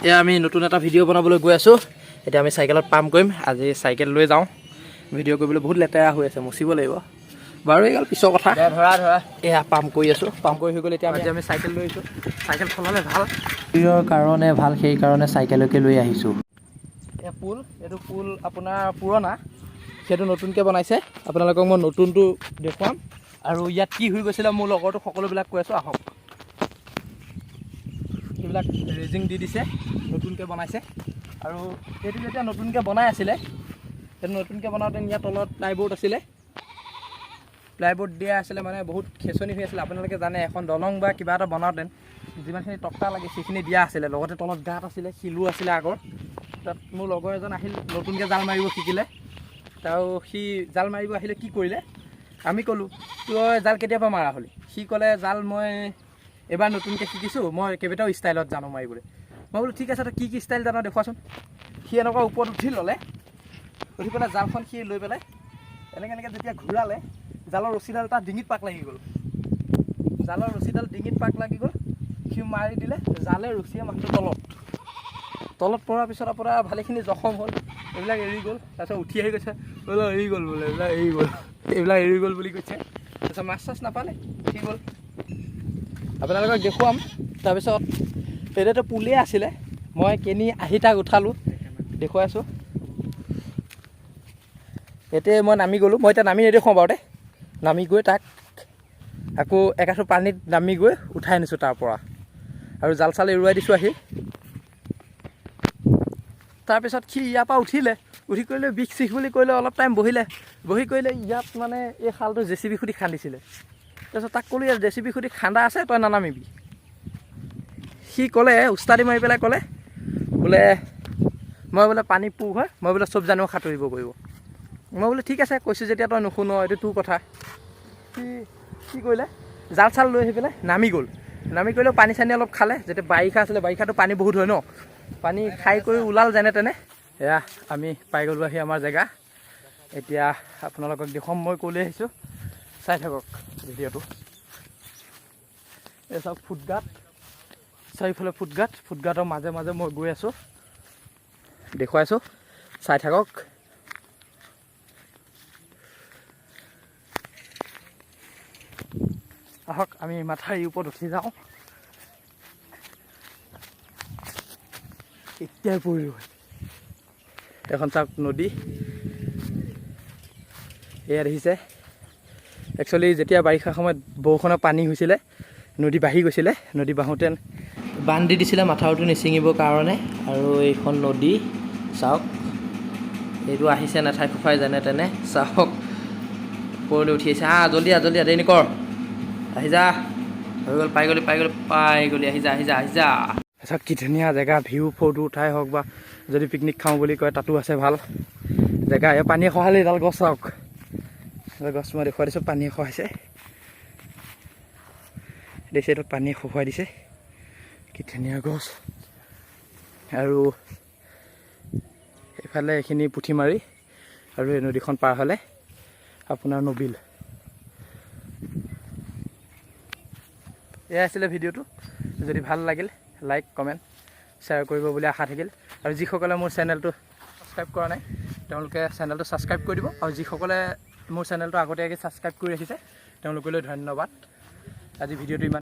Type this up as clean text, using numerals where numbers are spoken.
এয়া আমি নতুন এটা ভিডিঅ' বনাবলৈ গৈ আছোঁ। এতিয়া আমি চাইকেলত পাম্প কৰিম। আজি চাইকেল লৈ যাওঁ। ভিডিঅ' কৰিবলৈ বহুত লেতেৰা হৈ আছে, মুচিব লাগিব বাৰু, এইগাল পিছৰ কথা। ধৰা এয়া পাম্প কৰি আছোঁ। পাম্প কৰি হৈ গ'ল। এতিয়া আমি চাইকেল লৈ আহিছোঁ। চাইকেল চলালে ভাল, শৰীৰৰ কাৰণে ভাল, সেইকাৰণে চাইকেলকে লৈ আহিছোঁ। এয়া পুল, এইটো পুল আপোনাৰ পুৰণা, সেইটো নতুনকৈ বনাইছে। আপোনালোকক মই নতুনটো দেখুৱাম। আৰু ইয়াত কি হৈ গৈছিলে মোৰ লগৰটো সকলোবিলাক কৈ আছোঁ, আহক। এইবিলাক ৰেজিং দি দিছে, নতুনকৈ বনাইছে। আৰু এইটো যেতিয়া নতুনকৈ বনাই আছিলে, সেইটো নতুনকৈ বনাওঁতে ইয়াৰ তলত প্লাইবোৰ্ড আছিলে। প্লাইবোৰ্ড দিয়া আছিলে, মানে বহুত খেচনি হৈ আছিলে। আপোনালোকে জানে এখন দলং বা কিবা এটা বনাওঁতে যিমানখিনি টক্টা লাগে সেইখিনি দিয়া আছিলে। লগতে তলত গাঁত আছিলে, শিলো আছিলে আগৰ। তাত মোৰ লগৰ এজন আহিল, নতুনকৈ জাল মাৰিব শিকিলে। আৰু সি জাল মাৰিব আহিলে, কি কৰিলে, আমি ক'লোঁ তই জাল কেতিয়াবা মাৰা হ'লি? সি ক'লে জাল মই এবাৰ নতুনকৈ শিকিছোঁ, মই কেইবাটাও ষ্টাইলত জানো মাৰিবলৈ। মই বোলো ঠিক আছে, তই কি ষ্টাইল জানো দেখুৱাচোন। সি এনেকুৱা ওপৰত উঠি ল'লে, উঠি পেলাই জালখন সি লৈ পেলাই এনেকৈ যেতিয়া ঘূৰালে, জালৰ ৰছীডাল তাৰ ডিঙিত পাক লাগি গ'ল। জালৰ ৰছীডাল ডিঙিত পাক লাগি গ'ল, সি মাৰি দিলে, জালে ৰছীয়ে মানুহটো তলত পৰাৰ পিছত আপোনাৰ ভালেখিনি জখম হ'ল। এইবিলাক এৰি গ'ল। তাৰপিছত উঠি আহি কৈছে বোলে এৰি গ'ল, বোলে এইবিলাক এৰি গ'ল বুলি কৈছে। তাৰপিছত মাছ চাছ নাপালে, উঠি গ'ল। আপোনালোকক দেখুৱাম। তাৰপিছত তেতিয়াতো পুলেই আছিলে, মই কেনি আহি তাক উঠালোঁ, দেখুৱাই আছোঁ। এতিয়া মই নামি গ'লোঁ। মই এতিয়া নামি নেদেখুৱাওঁ বাৰু, নামি গৈ তাক আকৌ একাঠু পানীত নামি গৈ উঠাই আনিছোঁ তাৰ পৰা, আৰু জাল চাল এৰুৱাই দিছোঁ আহি। তাৰপিছত সি ইয়াৰ পৰা উঠি কৰিলে বিষ চিষ বুলি কৰিলে, অলপ টাইম বহি কৰিলে ইয়াত মানে এই খালটো JCB খুটি খান্দিছিলে। তাৰপিছত তাক ক'লোঁ ইয়াত JCB খুটি খান্দা আছে, তই নানামিবি। সি ক'লে, উস্তাদি মাৰি পেলাই ক'লে বোলে মই বোলে পানী পো হয়, মই বোলে চব জানো সাঁতুৰিব কৰিব। মই বোলে ঠিক আছে, কৈছোঁ যেতিয়া তই নুশুন, এইটো তোৰ কথা। সি কি কৰিলে, জাল চাল লৈ আহি পেলাই নামি গ'ল। নামি কৰিলেও পানী চানী অলপ খালে, যেতিয়া বাৰিষা আছিলে, বাৰিষাটো পানী বহুত হয় ন, পানী খাই কৰি ওলাল যেনে তেনে। এয়া আমি পাই গ'লোঁ আহি আমাৰ জেগা। এতিয়া আপোনালোকক দেখুৱাম মই ক'লৈ আহিছোঁ, চাই থাকক ভিডিঅ'টো। এই চাওক ফুটগাঁত, চাৰিওফালে ফুটগাঁতৰ মাজে মাজে মই গৈ আছোঁ, দেখুৱাইছোঁ, চাই থাকক। আহক আমি মাথাউৰিৰ ওপৰত উঠি যাওঁ। এতিয়াই পৰিলোঁ এখন চাওক নদী। এয়া দেখিছে, একচুৱেলি যেতিয়া বাৰিষা সময়ত বৰষুণৰ পানী হৈছিলে, নদী বাঢ়ি গৈছিলে, নদী বাঢ়োঁতে বান্ধ দি দিছিলে মাথাউৰিটো নিছিঙিবৰ কাৰণে। আৰু এইখন নদী চাওক, এইটো আহিছে নেথাই ফুফাই যেনে তেনে, চাওক ওপৰলৈ উঠি আহিছে। জল্দি দেৰি নকৰ, আহি যা, হৈ গ'ল, পাই গ'লি, আহি যা। চাওক কি ধুনীয়া জেগা, ভিউ ফটো উঠাই হওক বা যদি পিকনিক খাওঁ বুলি কয় তাতো আছে ভাল জেগা। এই পানীয়ে খহালে, এডাল গছ চাওক, গছ মই দেখুৱাই দিছোঁ, পানীয়ে খহাইছে দেখিছে, এইটো পানীয়ে খহাই দিছে, কি ধুনীয়া গছ। আৰু এইফালে এইখিনি পুঠিমাৰি, আৰু এই নদীখন পাৰ হ'লে আপোনাৰ নবিল। এয়াই আছিলে ভিডিঅ'টো। যদি ভাল লাগিল, লাইক কমেণ্ট শ্বেয়াৰ কৰিব বুলি আশা থাকিল। আৰু যিসকলে মোৰ চেনেলটো ছাবস্ক্ৰাইব কৰা নাই, তেওঁলোকে চেনেলটো ছাবস্ক্ৰাইব কৰি দিব। আৰু যিসকলে মোৰ চেনেলটো আগতীয়াকৈ ছাবস্ক্ৰাইব কৰি ৰাখিছে, তেওঁলোকলৈ ধন্যবাদ। আজি ভিডিঅ'টো ইমান